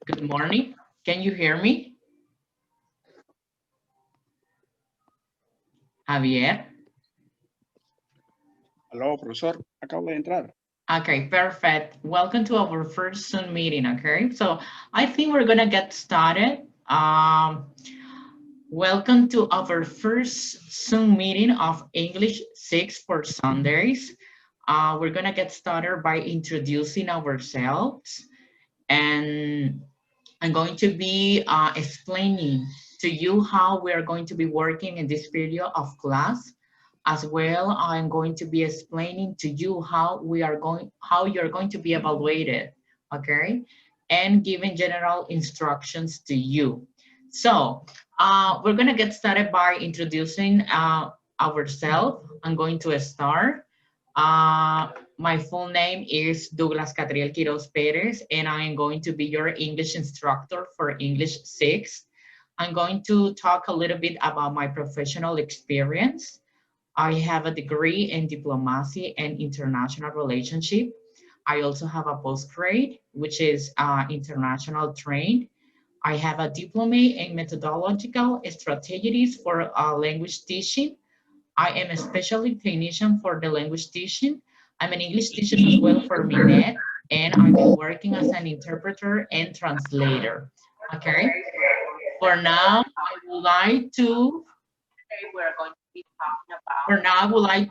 Good morning. Can you hear me? Javier? Aló, profesor, acabo de entrar. Okay, perfect. Welcome to our first Zoom meeting, okay? So I think we're gonna get started. Welcome to our first Zoom meeting of English 6 for Sundays. We're gonna get started by introducing ourselves, and I'm going to be explaining to you how we are going to be working in this period of class. As well, I'm going to be explaining to you how you're going to be evaluated, okay? And giving general instructions to you. So we're gonna get started by introducing ourselves. I'm going to start. My full name is Douglas Catriel Quiroz Perez, and I am going to be your English instructor for English 6. I'm going to talk a little bit about my professional experience. I have a degree in diplomacy and international relationship. I also have a postgrad, which is international trained. I have a diploma in methodological strategies for language teaching. I am a specialty technician for the language teaching. I'm an English teacher as well for Minet, and I've been working as an interpreter and translator. Okay, for now, I would like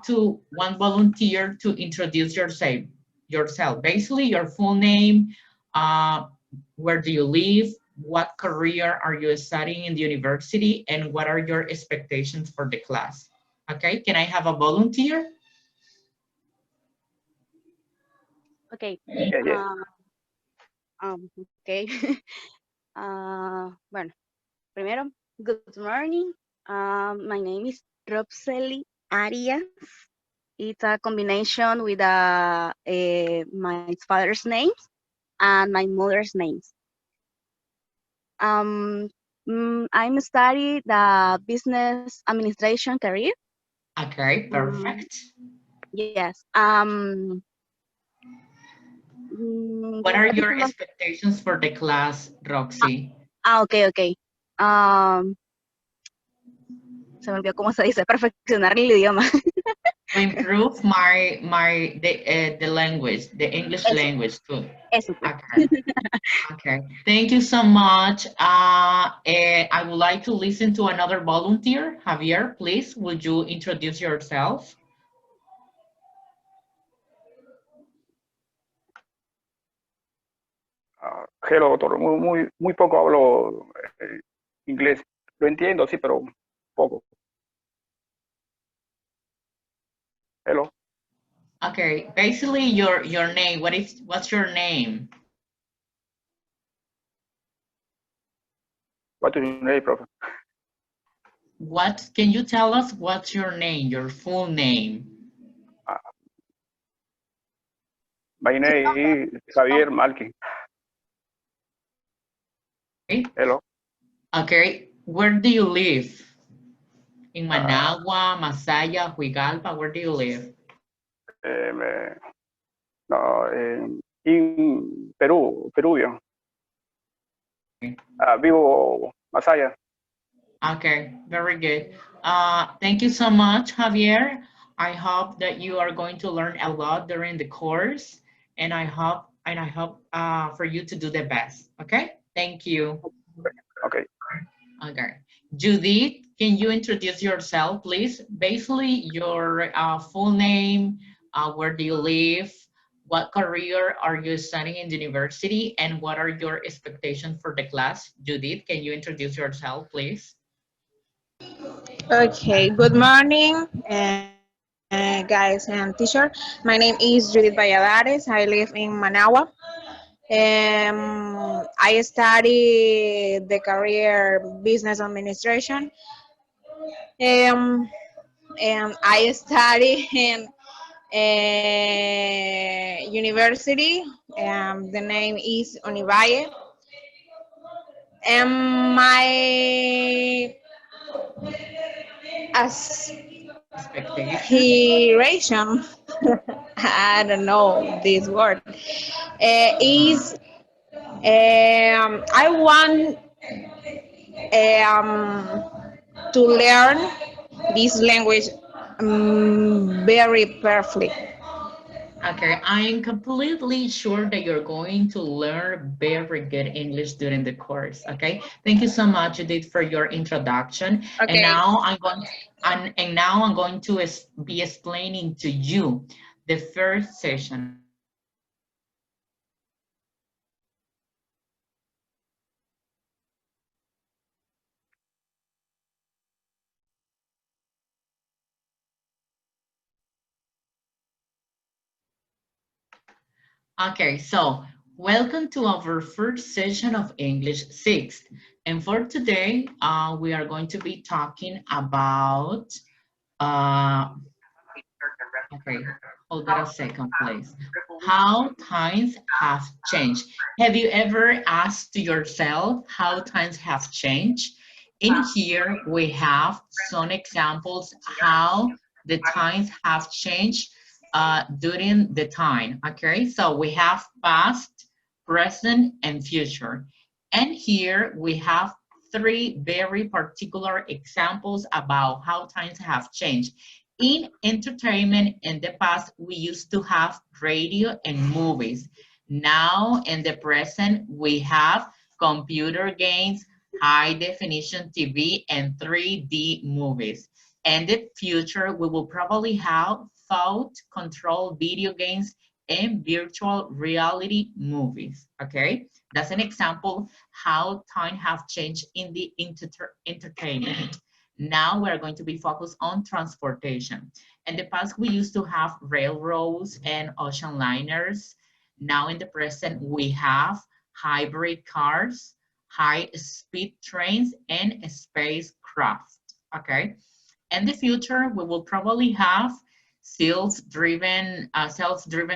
to one volunteer to introduce yourself. Basically, your full name, uh, where do you live, what career are you studying in the university, and what are your expectations for the class. Okay, can I have a volunteer? Okay. Yeah, yeah. Okay. Bueno, primero, good morning. My name is Robsely Arias. It's a combination with my father's name and my mother's names. I'm studying the business administration career. Okay, perfect. Yes. What are your expectations for the class, Roxy? Okay, okay. Se me olvidó cómo se dice, perfeccionar el idioma. To improve the language, the English Eso, language too. eso pues. Okay. Okay. Thank you so much. I would like to listen to another volunteer. Javier, please, would you introduce yourself? Hello, doctor. Muy poco hablo inglés. Lo entiendo, sí, pero poco. Hello. Okay. Basically, your name. What's your name? What is your name, profe? What can you tell us? What's your name? Your full name? My name is Javier Malkin. Okay. Hello. Okay. Where do you live? In Managua, Masaya, Huigalpa. Where do you live? No, in Peruvian. Okay. Vivo Masaya. Okay, very good. Thank you so much, Javier. I hope that you are going to learn a lot during the course, and I hope for you to do the best. Okay, thank you. Okay. Okay, Judith, can you introduce yourself, please? Basically, your full name, where do you live, what career are you studying in the university, and what are your expectations for the class? Judith, can you introduce yourself, please? Okay, good morning, guys and teacher. My name is Judith Valladares. I live in Managua. I study the career business administration. Um, and I study in a university. The name is Univalle. And my Expectation. aspiration, I don't know this word, is I want to learn this language very perfectly. Okay, I am completely sure that you're going to learn very good English during the course. Okay, thank you so much, Judith, for your introduction. And Okay. now and now I'm going to be explaining to you the first session. Okay, so welcome to our first session of English 6. And for today, we are going to be talking about, okay, hold on a second, please. How times have changed. Have you ever asked yourself how times have changed? In here, we have some examples how the times have changed during the time, okay? So we have past, present, and future. And here we have three very particular examples about how times have changed. In entertainment in the past, we used to have radio and movies. Now in the present, we have computer games, high definition TV, and 3D movies. In the future, we will probably have thought control video games and virtual reality movies, okay? That's an example how time have changed in the entertainment. Now we're going to be focused on transportation. In the past, we used to have railroads and ocean liners. Now in the present, we have hybrid cars, high-speed trains, and spacecraft, okay? In the future, we will probably have self-driven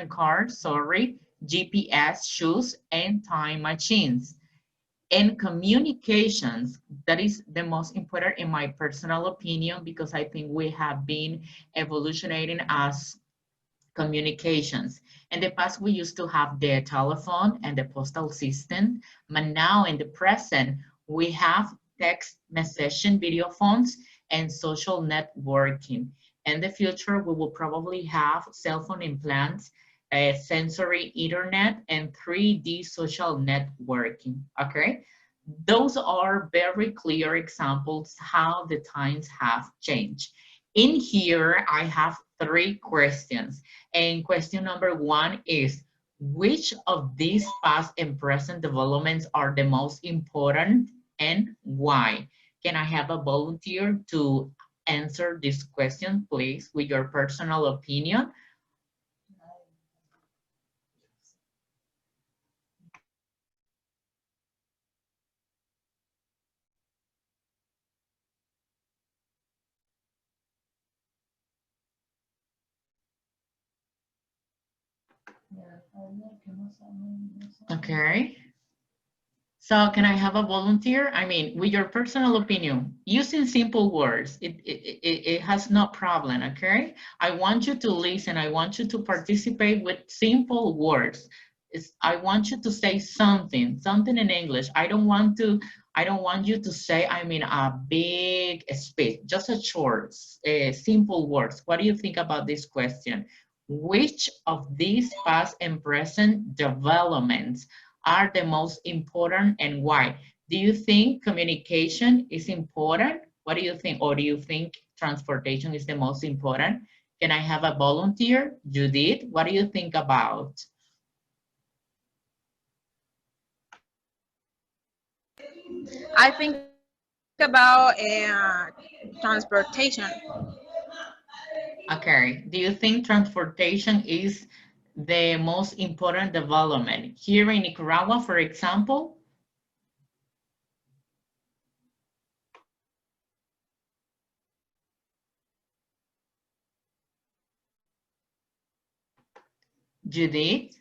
cars, GPS shoes, and time machines. In communications, that is the most important in my personal opinion, because I think we have been evolutionating as communications. In the past, we used to have the telephone and the postal system, but now in the present, we have text messaging, video phones, and social networking. In the future, we will probably have cell phone implants, sensory internet, and 3D social networking, okay? Those are very clear examples how the times have changed. In here, I have three questions. And question number one is, which of these past and present developments are the most important and why? Can I have a volunteer to answer this question, please, with your personal opinion? Okay. So can I have a volunteer? I mean, with your personal opinion, using simple words, it has no problem, okay? I want you to listen. I want you to participate with simple words. I want you to say something in English. I don't want you to say, I mean, a big speech, just a short, simple words. What do you think about this question? Which of these past and present developments are the most important and why? Do you think communication is important? What do you think? Or do you think transportation is the most important? Can I have a volunteer? Judith, what do you think about? I think about transportation. Okay, do you think transportation is the most important development? Here in Nicaragua, for example? Judith?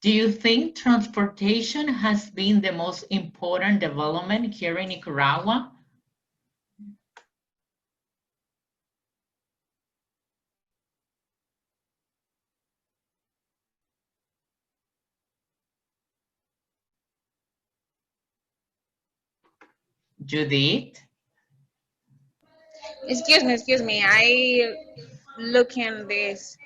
Do you think transportation has been the most important development here in Nicaragua? Judith? Excuse me. I look in this.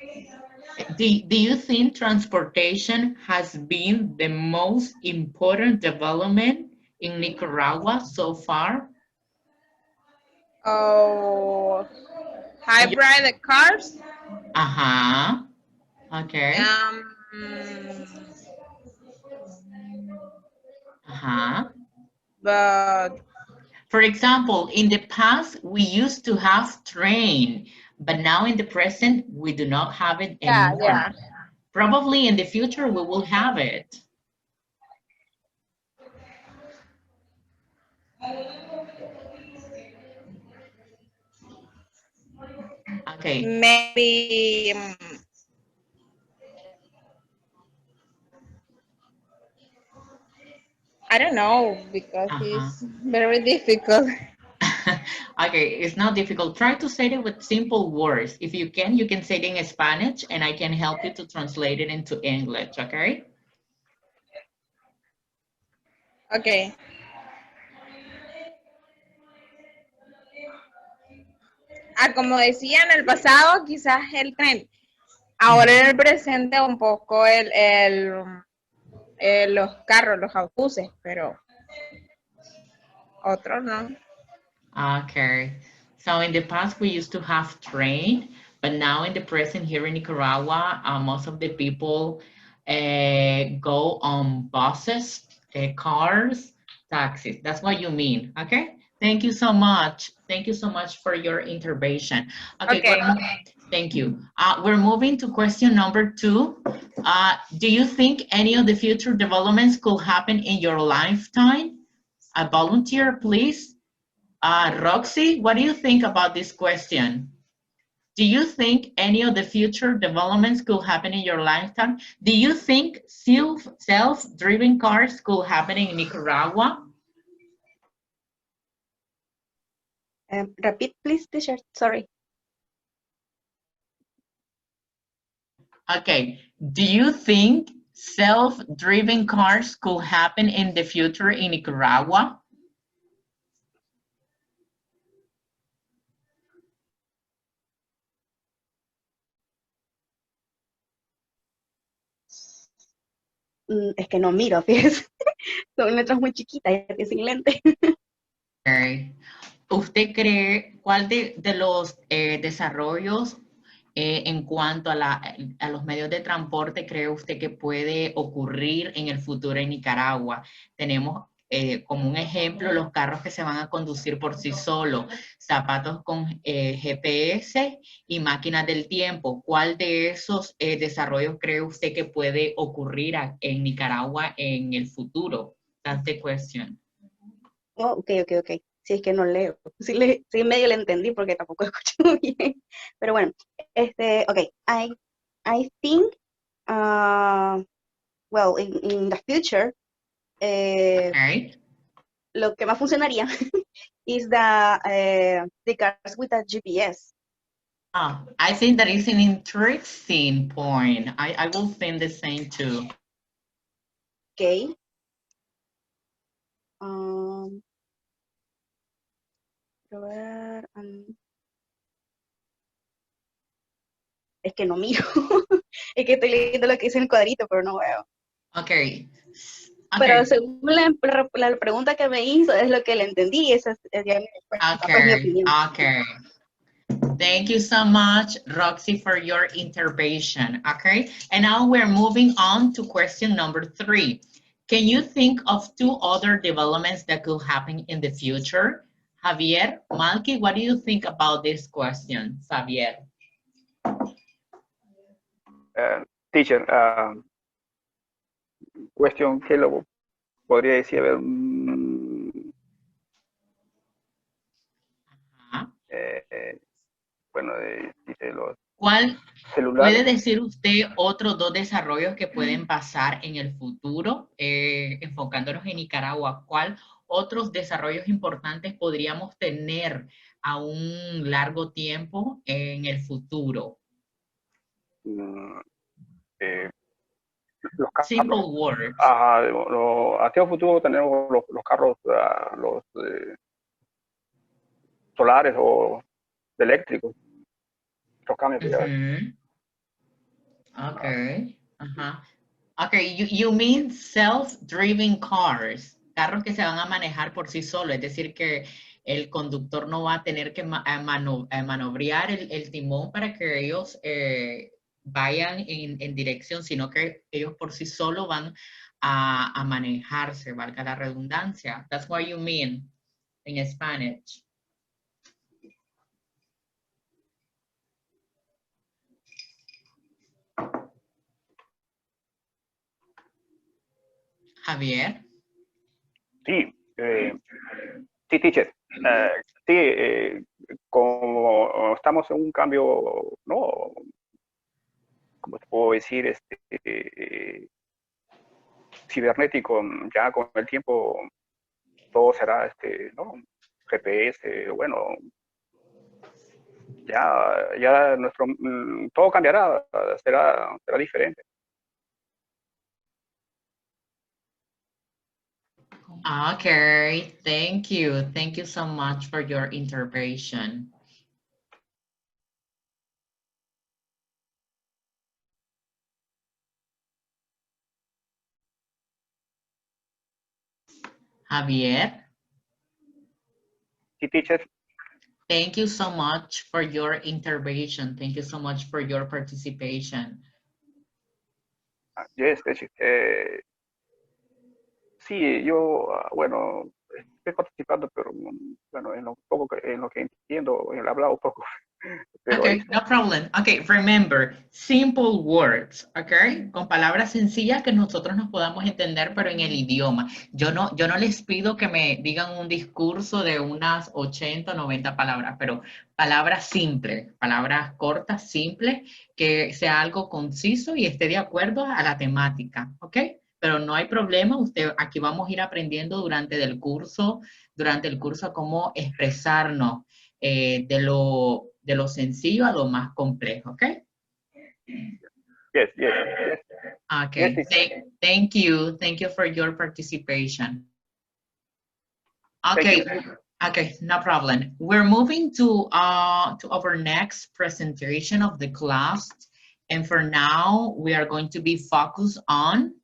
Do you think transportation has been the most important development in Nicaragua so far? Oh, And you- hybrid cars. Uh-huh. Okay. Mm, Uh-huh. but For example, in the past, we used to have train, but now in the present, we do not have it anymore. yeah. Probably in the future, we will have it. Okay. Maybe I don't know because Uh-huh. it's very difficult. Okay, it's not difficult. Try to say it with simple words. If you can say it in Spanish, and I can help you to translate it into English, okay? Okay. Como decía en el pasado, quizás el tren. Ahora en el presente un poco los carros, los autobuses, pero otros no. Okay. So in the past, we used to have train, but now in the present here in Nicaragua, most of the people go on buses, cars, taxis. That's what you mean, okay? Thank you so much. Thank you so much for your intervention. Okay, Okay. thank you. We're moving to question number 2. Do you think any of the future developments could happen in your lifetime? A volunteer, please. Roxy, what do you think about this question? Do you think any of the future developments could happen in your lifetime? Do you think self-driven cars could happen in Nicaragua? Repeat, please, teacher. Sorry. Okay, do you think self-driven cars could happen in the future in Nicaragua? Es que no miro, fíjese. Son letras muy chiquitas y sin lente. Okay. ¿Usted cree cuál de los desarrollos en cuanto a los medios de transporte cree usted que puede ocurrir en el futuro en Nicaragua? Tenemos como un ejemplo los carros que se van a conducir por sí solos, zapatos con GPS y máquinas del tiempo. ¿Cuál de esos desarrollos cree usted que puede ocurrir en Nicaragua en el futuro? That's the question. Oh, ok. Sí, es que no leo. Sí medio le entendí porque tampoco escucho muy bien. Pero bueno, ok. I think, well, in the future, Okay. lo que más funcionaría is the cars with a GPS. I think that is an interesting point. I will think the same too. Okay. Es que no miro. Es que estoy leyendo lo que dice en el cuadrito, pero no veo. Okay. Pero según la pregunta que me hizo, es lo que le entendí. Esa es ya mi respuesta, pues mi opinión. Okay. Thank you so much, Roxy, for your intervention. Okay. And now we're moving on to question number 3. Can you think of 2 other developments that could happen in the future? Javier, Malky, what do you think about this question, Javier? Teacher, cuestión que lo podría decir, a ver, bueno, dice los ¿Cuál celulares. puede decir usted otros 2 desarrollos que pueden pasar en el futuro? Enfocándonos en Nicaragua, ¿cuál otros desarrollos importantes podríamos tener a un largo tiempo en el futuro? Los carros. Simple words. Hacia el futuro tenemos los carros, los solares o de eléctricos. Los cambios que llevan. Okay. Ajá. Okay, you mean self-driven cars, carros que se van a manejar por sí solos, es decir, que el conductor no va a tener que manobrear el timón para que ellos vayan en dirección, sino que ellos por sí solos van a manejarse, valga la redundancia. That's what you mean in Spanish. Javier. Sí, sí, teacher. Sí, como estamos en un cambio, ¿no? ¿Cómo te puedo decir? Cibernético, ya con el tiempo todo será, ¿no? GPS, bueno, ya nuestro, todo cambiará, será diferente. Okay, thank you. Thank you so much for your intervention. Javier, Sí, teacher. thank you so much for your intervention. Thank you so much for your participation. Yes, teacher. Sí, yo, bueno, estoy participando, pero bueno, en lo que entiendo, en el hablado poco, pero ahí Okay, no está. problem. Okay, remember, simple words, okay? Con palabras sencillas que nosotros nos podamos entender, pero en el idioma. Yo no les pido que me digan un discurso de unas 80 o 90 palabras, pero palabras simples, palabras cortas, simples, que sea algo conciso y esté de acuerdo a la temática, ¿ok? Pero no hay problema, aquí vamos a ir aprendiendo durante el curso cómo expresarnos de lo sencillo a lo más complejo, ¿ok? Yes, yes, yes, Okay, teacher. thank you. Thank you for your participation. Thank Okay, you. okay, no problem. We're moving to our next presentation of the class. And for now, we are going to be focused on,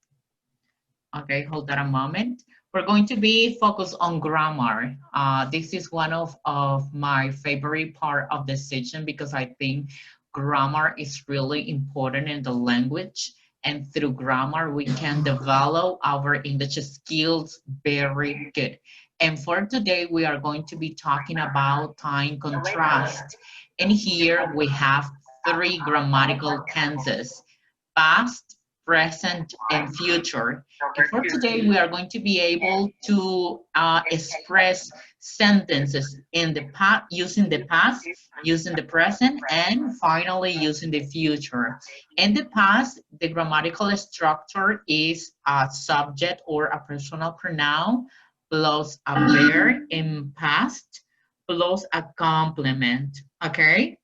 okay, hold on a moment. We're going to be focused on grammar. This is one of my favorite part of the session because I think grammar is really important in the language. And through grammar, we can develop our English skills very good. And for today, we are going to be talking about time contrast. And here we have three grammatical tenses: past, present, and future. And for today, we are going to be able to express sentences in the past, using the past, using the present, and finally using the future. In the past, the grammatical structure is a subject or a personal pronoun plus a verb in past plus a complement, okay?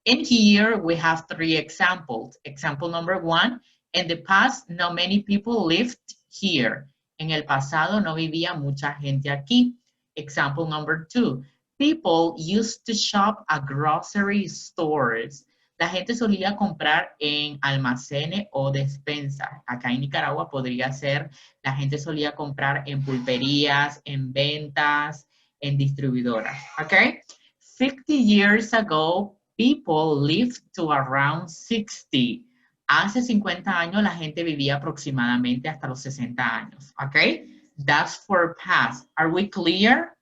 In here, we have three examples. Example number one, in the past, not many people lived here. En el pasado, no vivía mucha gente aquí. Example number two, people used to shop at grocery stores. La gente solía comprar en almacenes o despensas. Acá en Nicaragua podría ser, la gente solía comprar en pulperías, en ventas, en distribuidoras, ¿ok? 50 years ago, people lived to around 60. Hace 50 años la gente vivía aproximadamente hasta los 60 años, ¿ok? That's for past. Are we clear?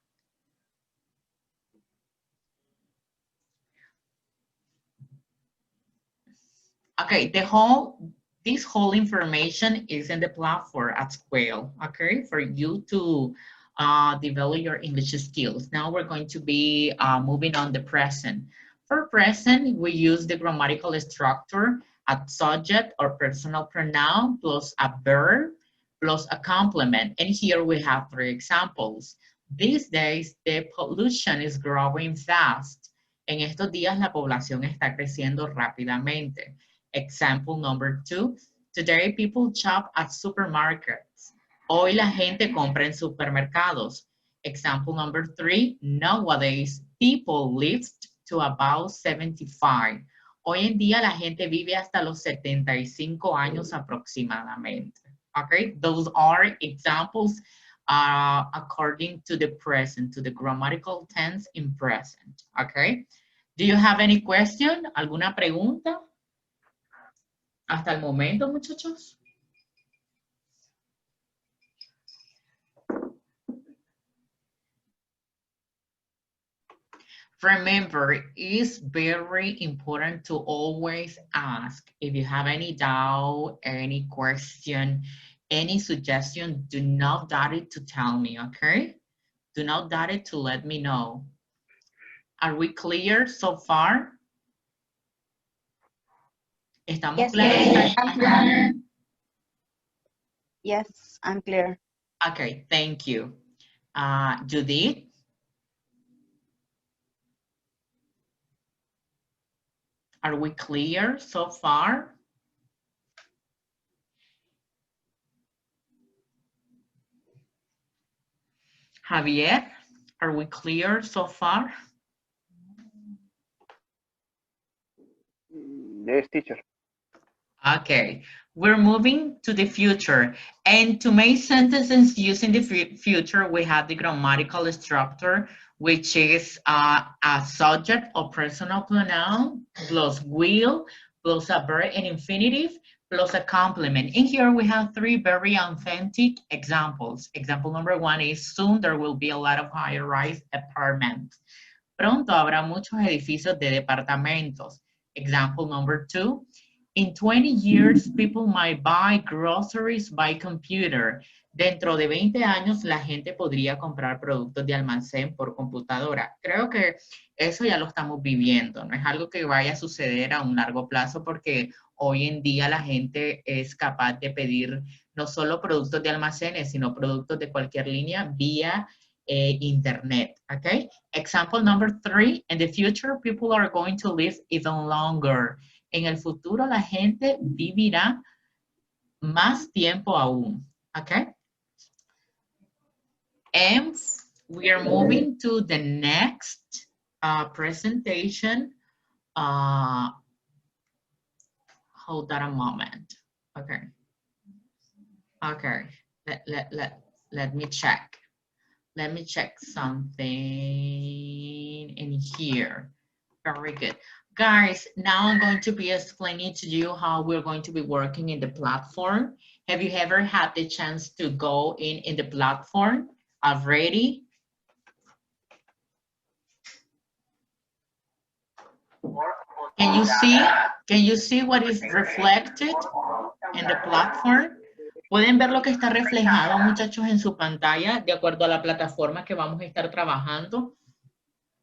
Okay, this whole information is in the platform at Swell, okay, for you to develop your English skills. Now we're going to be moving on the present. For present, we use the grammatical structure, a subject or personal pronoun plus a verb plus a complement. And here we have three examples. These days, the pollution is growing fast. En estos días, la población está creciendo rápidamente. Example number two, today people shop at supermarkets. Hoy la gente compra en supermercados. Example number 3, nowadays people live to about 75. Hoy en día la gente vive hasta los 75 años aproximadamente. Okay, those are examples according to the present, to the grammatical tense in present. Okay, do you have any question? ¿Alguna pregunta? Hasta el momento, muchachos. Remember, it's very important to always ask. If you have any doubt, any question, any suggestion, do not doubt it to tell me, okay? Do not doubt it to let me know. Are we clear so far? ¿Estamos Yes, claros? I'm clear. Yes, I'm clear. Okay, thank you. Judith? Are we clear so far? Javier, are we clear so far? Yes, teacher. Okay, we're moving to the future. And to make sentences using the future, we have the grammatical structure, which is a subject or personal pronoun, plus will, plus a verb and infinitive, plus a complement. In here, we have 3 very authentic examples. Example number 1 is, soon there will be a lot of high-rise apartments. Pronto habrá muchos edificios de departamentos. Example number 2, in 20 years, people might buy groceries by computer. Dentro de 20 años, la gente podría comprar productos de almacén por computadora. Creo que eso ya lo estamos viviendo, no es algo que vaya a suceder a un largo plazo porque hoy en día la gente es capaz de pedir no solo productos de almacenes, sino productos de cualquier línea vía internet, okay? Example number 3, in the future, people are going to live even longer. En el futuro la gente vivirá más tiempo aún, okay? And we are moving to the next presentation. Hold on a moment, okay. Okay, let me check. Let me check something in here. Very good. Guys, now I'm going to be explaining to you how we're going to be working in the platform. Have you ever had the chance to go in the platform already? Can you see what is reflected in the platform? ¿Pueden ver lo que está reflejado, muchachos, en su pantalla de acuerdo a la plataforma que vamos a estar trabajando?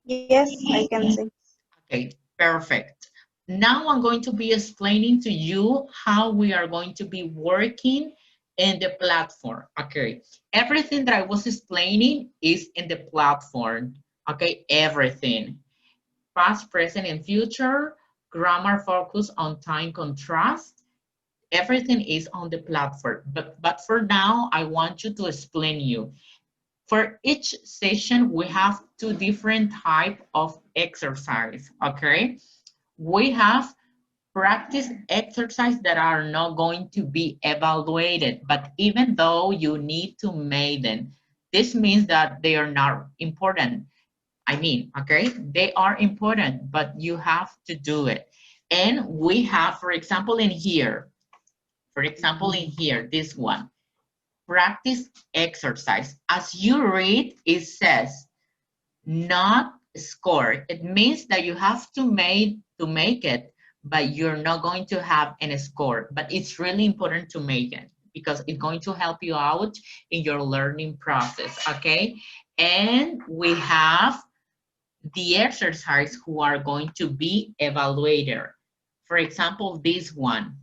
Yes, I can see. Okay, perfect. Now I'm going to be explaining to you how we are going to be working in the platform. Okay, everything that I was explaining is in the platform. Okay, everything. Past, present, and future, grammar focus on time contrast. Everything is on the platform. But for now, I want you to explain you. For each session, we have 2 different types of exercise, okay? We have practice exercises that are not going to be evaluated, but even though you need to make them, this means that they are not important. I mean, okay, they are important, but you have to do it. And we have, for example, in here, this one, practice exercise. As you read, it says, not score. It means that you have to make it, but you're not going to have any score. But it's really important to make it because it's going to help you out in your learning process, okay? And we have the exercise who are going to be evaluated. For example, this one.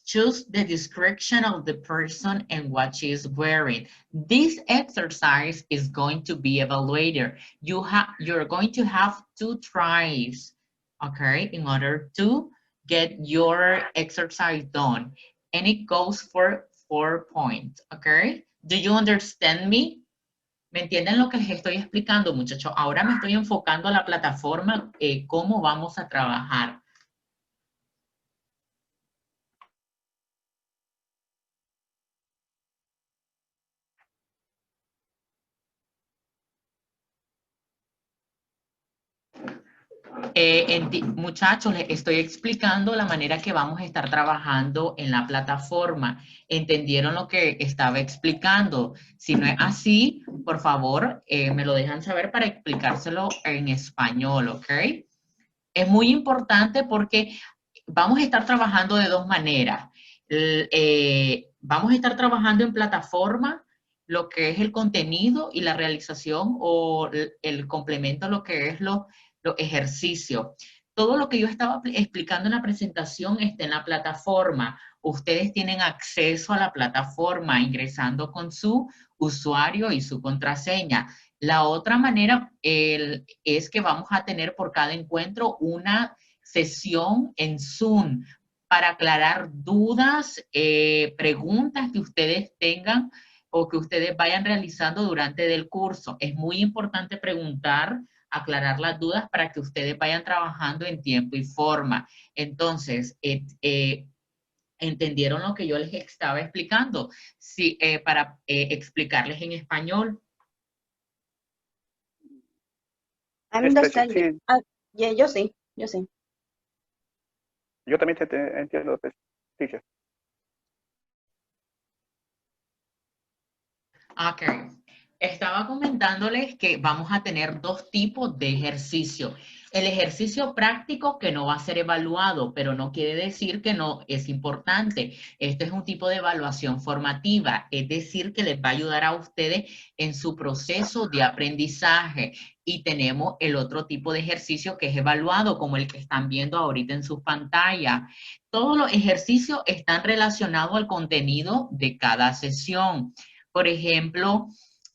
Choose the description of the person and what she is wearing. This exercise is going to be evaluated. You're going to have 2 tries, okay, in order to get your exercise done. And it goes for 4 points, okay? Do you understand me? ¿Me entienden lo que les estoy explicando, muchachos? Ahora me estoy enfocando a la plataforma, cómo vamos a trabajar. Muchachos, les estoy explicando la manera que vamos a estar trabajando en la plataforma. ¿Entendieron lo que estaba explicando? Si no es así, por favor, me lo dejan saber para explicárselo en español, ¿ok? Es muy importante porque vamos a estar trabajando de dos maneras. Vamos a estar trabajando en plataforma, lo que es el contenido y la realización o el complemento, lo que es los ejercicios. Todo lo que yo estaba explicando en la presentación está en la plataforma. Ustedes tienen acceso a la plataforma ingresando con su usuario y su contraseña. La otra manera es que vamos a tener por cada encuentro una sesión en Zoom para aclarar dudas, preguntas que ustedes tengan o que ustedes vayan realizando durante el curso. Es muy importante preguntar, aclarar las dudas para que ustedes vayan trabajando en tiempo y forma. Entonces, ¿entendieron lo que yo les estaba explicando? Sí, para explicarles en español. I'm understanding. Sí, Yeah, yo sí, yo sí. yo también te entiendo, teacher. Ok. Estaba comentándoles que vamos a tener dos tipos de ejercicio. El ejercicio práctico que no va a ser evaluado, pero no quiere decir que no es importante. Este es un tipo de evaluación formativa, es decir, que les va a ayudar a ustedes en su proceso de aprendizaje. Y tenemos el otro tipo de ejercicio que es evaluado, como el que están viendo ahorita en sus pantallas. Todos los ejercicios están relacionados al contenido de cada sesión. Por ejemplo,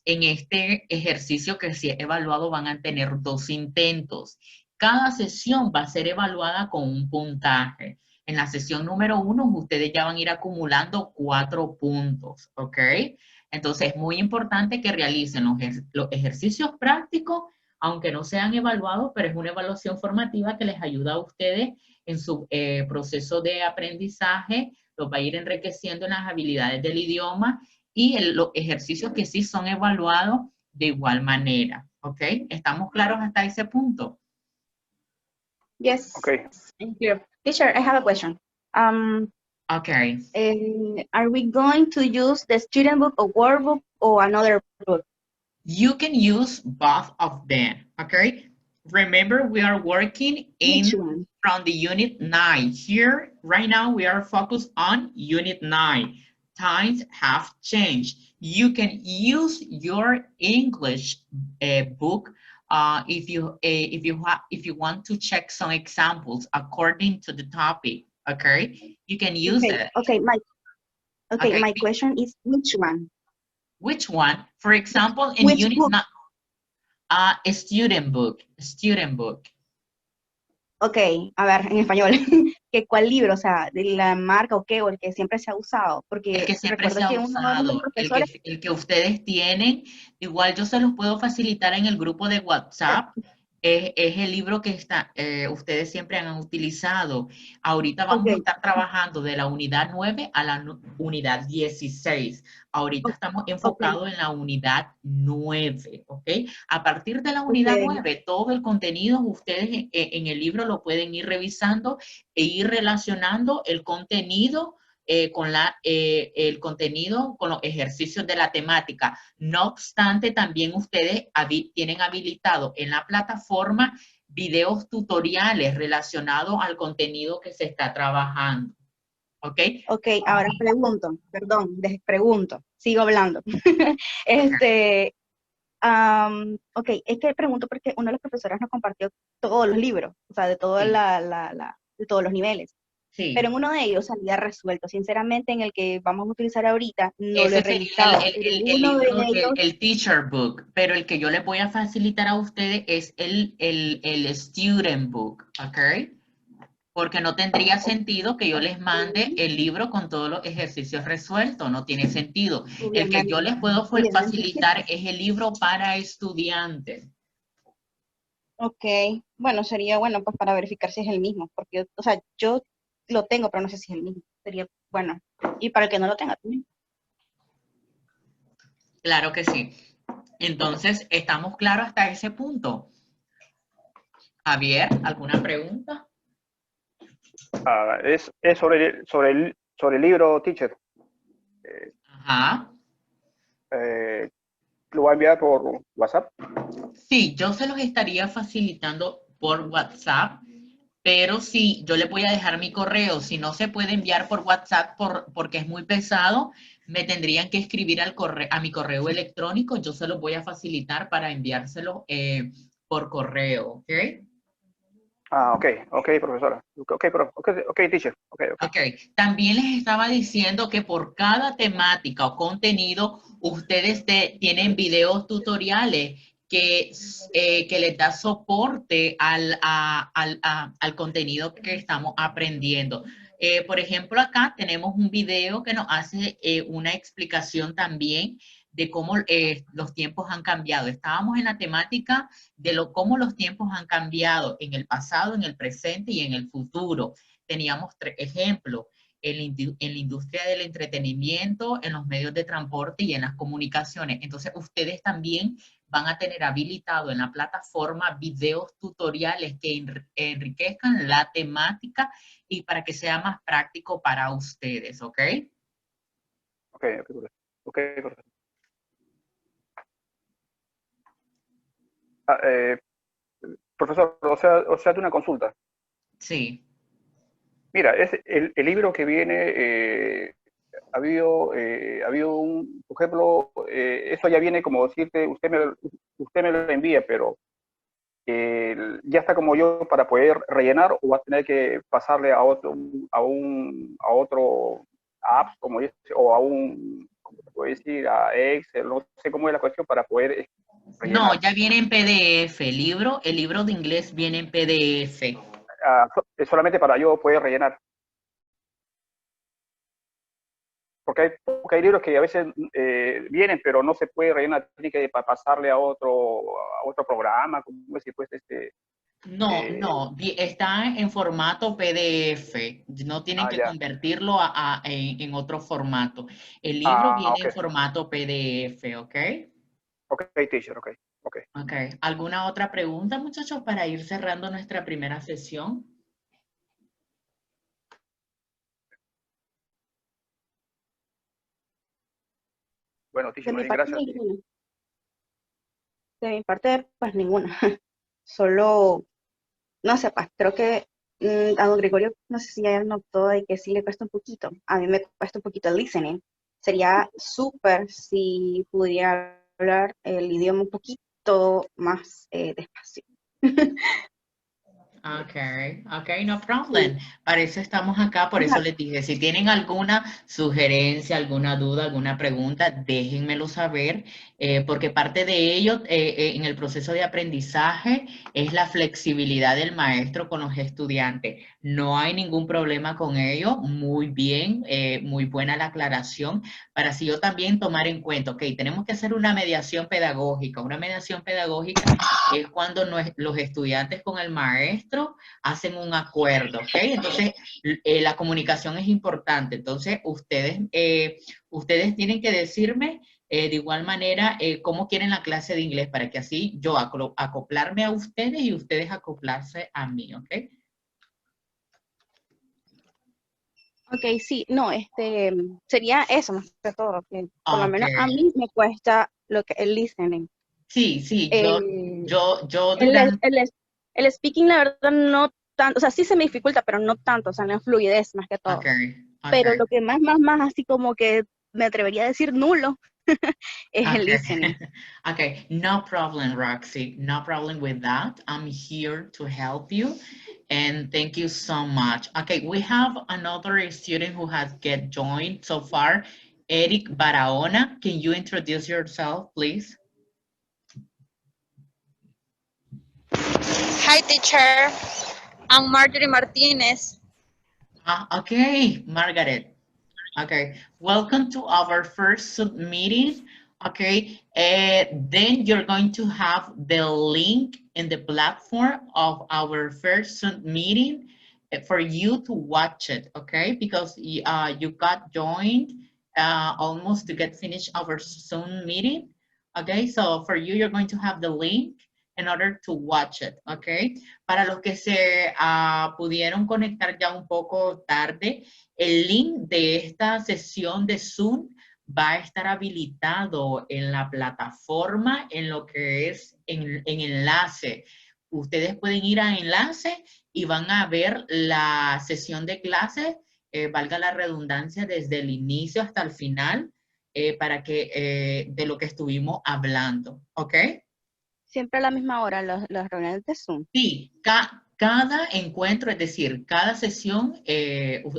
en este ejercicio que sí es evaluado van a tener 2 intentos. Cada sesión va a ser evaluada con un puntaje. En la sesión número 1, ustedes ya van a ir acumulando 4 puntos, ¿ok? Entonces, es muy importante que realicen los ejercicios prácticos, aunque no sean evaluados, pero es una evaluación formativa que les ayuda a ustedes en su proceso de aprendizaje, los va a ir enriqueciendo en las habilidades del idioma y los ejercicios que sí son evaluados de igual manera, ¿ok? ¿Estamos claros hasta ese punto? Yes. Okay. Thank you. Teacher, I have a question. Okay. Are we going to use the student book or workbook or another book? You can use both of them, okay? Remember, we are working from the Unit 9. Here, right now, we are focused on Unit 9. Times have changed. You can use your English book if you want to check some examples according to the topic. Okay, you can use it. Okay, my question is which one? Which one? For example, in Which Unit book? 9, a student book. Student book. Ok, a ver, en español, ¿qué cuál libro? O sea, de la marca o qué, o el que siempre se ha usado, porque El que siempre se recuerdo ha que uno de los usado, profesores... el que ustedes tienen, igual yo se los puedo facilitar en el grupo de WhatsApp. Es el libro que ustedes siempre han utilizado. Ahorita vamos a estar trabajando de la unidad 9 a la unidad 16. Ahorita estamos enfocados en la unidad 9, ¿ok? A partir de la unidad 9, todo el contenido ustedes en el libro lo pueden ir revisando e ir relacionando el contenido el contenido con los ejercicios de la temática. No obstante, también ustedes tienen habilitado en la plataforma videos tutoriales relacionados al contenido que se está trabajando. ¿Ok? Ok, ahora pregunto, sigo hablando. Ok, es que pregunto porque uno de los profesores nos compartió todos los libros, o sea, de, todo Sí. de todos los niveles. Sí. Pero en uno de ellos salía resuelto. Sinceramente, en el que vamos a utilizar ahorita, no Ese lo he revisado. el libro, el teacher book, pero el que yo les voy a facilitar a ustedes es el student book, ¿ok? Porque no tendría sentido que yo les mande el libro con todos los ejercicios resueltos, no tiene sentido. El que yo les puedo facilitar es el libro para estudiantes. Ok, bueno, sería bueno pues para verificar si es el mismo, porque, o sea, yo lo tengo, pero no sé si es el mismo. Sería bueno. Y para el que no lo tenga también. Claro que sí. Entonces, ¿estamos claros hasta ese punto? Javier, ¿alguna pregunta? Es sobre el libro, teacher. Ajá. Lo voy a enviar por WhatsApp. Sí, yo se los estaría facilitando por WhatsApp, pero sí, yo le voy a dejar mi correo. Si no se puede enviar por WhatsApp porque es muy pesado, me tendrían que escribir a mi correo electrónico. Yo se los voy a facilitar para enviárselo por correo, ¿ok? Ok, profesora. Ok, teacher. Ok, también les estaba diciendo que por cada temática o contenido, ustedes tienen videos tutoriales que les da soporte al contenido que estamos aprendiendo. Por ejemplo, acá tenemos un video que nos hace una explicación también de cómo los tiempos han cambiado. Estábamos en la temática de cómo los tiempos han cambiado en el pasado, en el presente y en el futuro. Teníamos 3 ejemplos, en la industria del entretenimiento, en los medios de transporte y en las comunicaciones. Entonces, ustedes también van a tener habilitado en la plataforma videos tutoriales que enriquezcan la temática y para que sea más práctico para ustedes, ¿ok? Ok, profesor. Profesor, o sea, de una consulta. Sí. Mira, es el libro que viene, ha habido por ejemplo, eso ya viene como decirte, usted me lo envía, pero ya está como yo para poder rellenar o va a tener que pasarle a otro app, como dice, o ¿cómo se puede decir? A Excel, no sé cómo es la cuestión para poder No, rellenar. ya viene en PDF, el libro de inglés viene en PDF. Es solamente para yo poder rellenar. Porque hay libros que a veces vienen, pero no se puede rellenar, tiene que pasarle a otro programa, como decir, pues No, está en formato PDF. No tienen que ya. convertirlo en otro formato. El libro viene Ok. en formato PDF, ¿ok? Ok, teacher, ok. Ok. ¿Alguna otra pregunta, muchachos, para ir cerrando nuestra primera sesión? Bueno, De teacher, más mi bien, parte, gracias. ninguna. De mi parte, pues ninguna. Solo, no sé, pues creo que a don Gregorio, no sé si ya notó de que sí le cuesta un poquito. A mí me cuesta un poquito el listening. Sería súper si pudiera hablar el idioma un poquito más despacio. Ok, no problem. Sí. Para eso estamos acá, por eso Ajá. les dije, si tienen alguna sugerencia, alguna duda, alguna pregunta, déjenmelo saber, porque parte de ello en el proceso de aprendizaje es la flexibilidad del maestro con los estudiantes. No hay ningún problema con ello, muy bien, muy buena la aclaración, para así yo también tomar en cuenta, ok, tenemos que hacer una mediación pedagógica. Una mediación pedagógica es cuando los estudiantes con el maestro hacen un acuerdo, ¿ok? Entonces, la comunicación es importante. Entonces, ustedes tienen que decirme de igual manera cómo quieren la clase de inglés para que así yo acoplarme a ustedes y ustedes acoplarse a mí, ¿ok? Ok, sí, no, sería eso más que todo, que por lo Ok. menos a mí me cuesta lo que el listening. Sí, El, yo el, durante... el, el speaking, la verdad, no tanto, o sea, sí se me dificulta, pero no tanto, o sea, la fluidez más que Ok, todo. Pero ok. lo que más, así como que me atrevería a decir nulo, es el Okay. listening. Okay, no problem, Roxy. No problem with that. I'm here to help you. And thank you so much. Okay, we have another student who has get joined so far. Eric Barahona, can you introduce yourself, please? Hi, teacher. I'm Marjorie Martinez. Okay, Margaret. Okay, welcome to our first Zoom meeting. Okay, then you're going to have the link in the platform of our first Zoom meeting for you to watch it, okay? Because you got joined almost to get finished our Zoom meeting. Okay, so for you, you're going to have the link in order to watch it, okay? Para los que se pudieron conectar ya un poco tarde, el link de esta sesión de Zoom va a estar habilitado en la plataforma en lo que es en enlace. Ustedes pueden ir a enlace y van a ver la sesión de clase, valga la redundancia, desde el inicio hasta el final, para que de lo que estuvimos hablando, ¿ok? Siempre a la misma hora, las reuniones de Zoom. Sí, cada encuentro, es decir, cada sesión,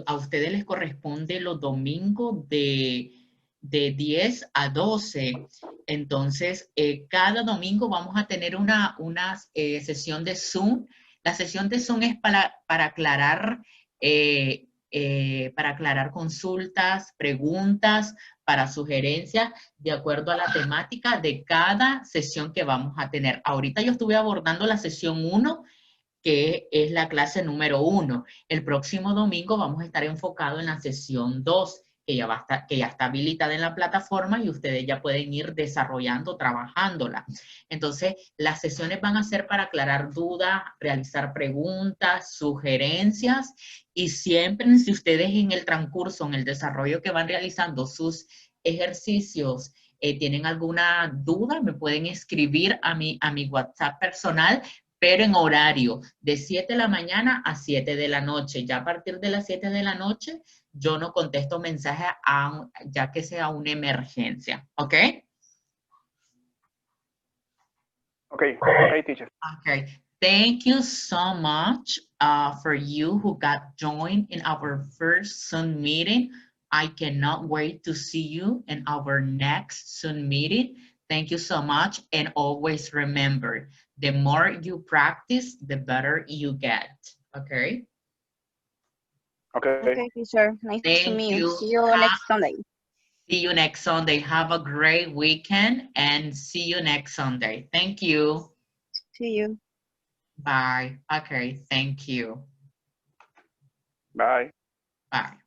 a ustedes les corresponde los domingos de 10 a 12. Entonces, cada domingo vamos a tener una sesión de Zoom. La sesión de Zoom es para aclarar consultas, preguntas, para sugerencias de acuerdo a la temática de cada sesión que vamos a tener. Ahorita yo estuve abordando la sesión 1, que es la clase número 1. El próximo domingo vamos a estar enfocados en la sesión 2, que ya está habilitada en la plataforma y ustedes ya pueden ir desarrollando, trabajándola. Entonces, las sesiones van a ser para aclarar dudas, realizar preguntas, sugerencias, y siempre, si ustedes en el transcurso, en el desarrollo que van realizando sus ejercicios, tienen alguna duda, me pueden escribir a mi WhatsApp personal, pero en horario de 7 de la mañana a 7 de la noche. Ya a partir de las 7 de la noche, yo no contesto mensajes ya que sea una emergencia, ¿ok? Okay, teacher. Okay, thank you so much for you who got joined in our first Zoom meeting. I cannot wait to see you in our next Zoom meeting. Thank you so much, and always remember, the more you practice, the better you get, okay? Okay. Okay, teacher. Nice to Thank meet you. you. See you next Sunday. See you next Sunday. Have a great weekend and see you next Sunday. Thank you. See you. Bye. Okay, thank you. Bye. Bye.